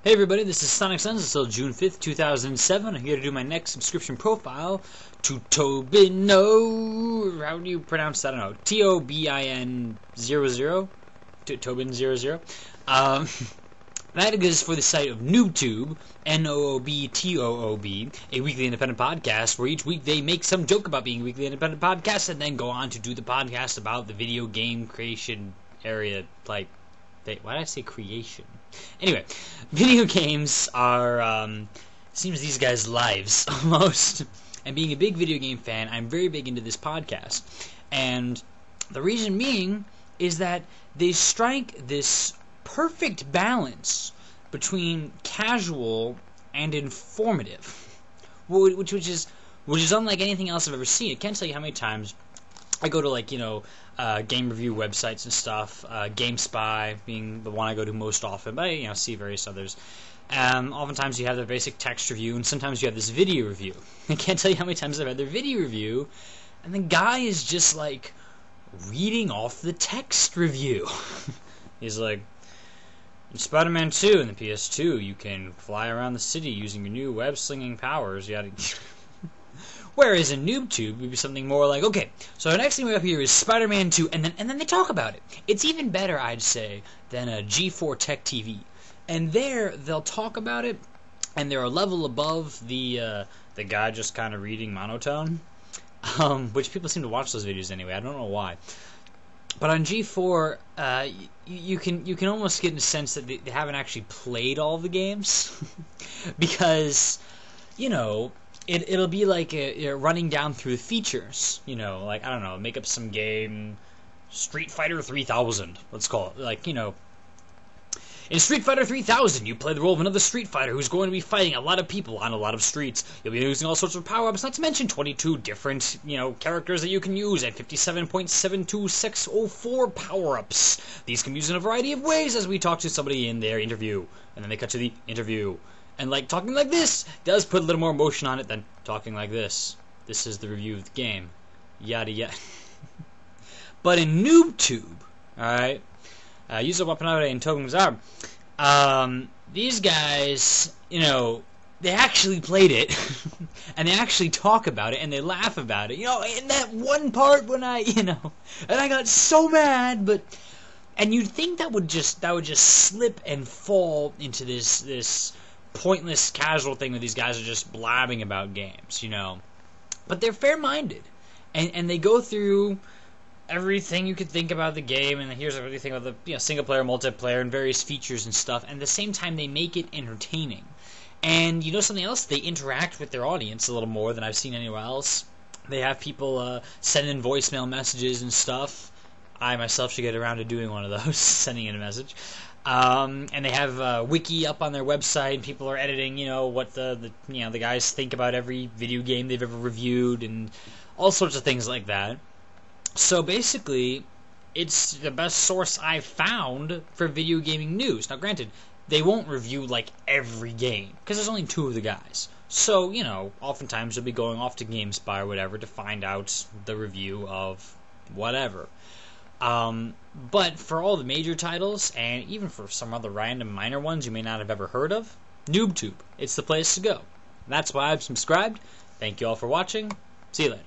Hey everybody, this is Sonic Suns. It's still June 5th, 2007. I'm here to do my next subscription profile to tobin00. How do you pronounce that? I don't know. tobin00? tobin00. That is for the site of NoobTube, NOOBTOOB, a weekly independent podcast where each week they make some joke about being a weekly independent podcast and then go on to do the podcast about the video game creation area. Why did I say creation? Anyway, video games are, seems these guys' lives, almost. And being a big video game fan, I'm very big into this podcast. And the reason being is that they strike this perfect balance between casual and informative, which is unlike anything else I've ever seen. I can't tell you how many times I go to game review websites and stuff, GameSpy being the one I go to most often, but I see various others. Oftentimes you have their basic text review, and sometimes you have this video review. I can't tell you how many times I've had their video review, and the guy is just like reading off the text review. He's like, in Spider-Man 2 in the PS2, you can fly around the city using your new web-slinging powers. Yada. Whereas in NoobTube, would be something more like, okay, so the next thing we have here is Spider-Man 2, and then they talk about it. It's even better, I'd say, than a G4 Tech TV. And there, they'll talk about it, and they're a level above the guy just kind of reading monotone, which people seem to watch those videos anyway. I don't know why. But on G4, you can almost get in a sense that they haven't actually played all the games, because, it'll be like running down through the features, like, I don't know, make up some game, Street Fighter 3000, let's call it, in Street Fighter 3000, you play the role of another Street Fighter who's going to be fighting a lot of people on a lot of streets. You'll be using all sorts of power-ups, not to mention 22 different, characters that you can use, and 57.72604 power-ups. These can be used in a variety of ways as we talk to somebody in their interview, and then they cut to the interview. And talking like this does put a little more emotion on it than talking like this. This is the review of the game. Yada yada. But in NoobTube, alright, user Wapanade and tobin00, these guys, they actually played it, and they actually talk about it, and they laugh about it. In that one part when and I got so mad, and you'd think that would just slip and fall into this pointless casual thing where these guys are just blabbing about games, But they're fair-minded, and they go through everything you could think about the game, and here's everything about the single-player, multiplayer, and various features and stuff, and at the same time they make it entertaining. And something else? They interact with their audience a little more than I've seen anywhere else. They have people send in voicemail messages and stuff. I myself should get around to doing one of those, sending in a message. And they have a wiki up on their website, and people are editing, what the guys think about every video game they've ever reviewed, and all sorts of things like that. So basically, it's the best source I've found for video gaming news. Now, granted, they won't review every game, because there's only two of the guys. So, oftentimes they'll be going off to GameSpy or whatever to find out the review of whatever. But for all the major titles, and even for some other random minor ones you may not have ever heard of, NoobTube, it's the place to go. That's why I've subscribed. Thank you all for watching. See you later.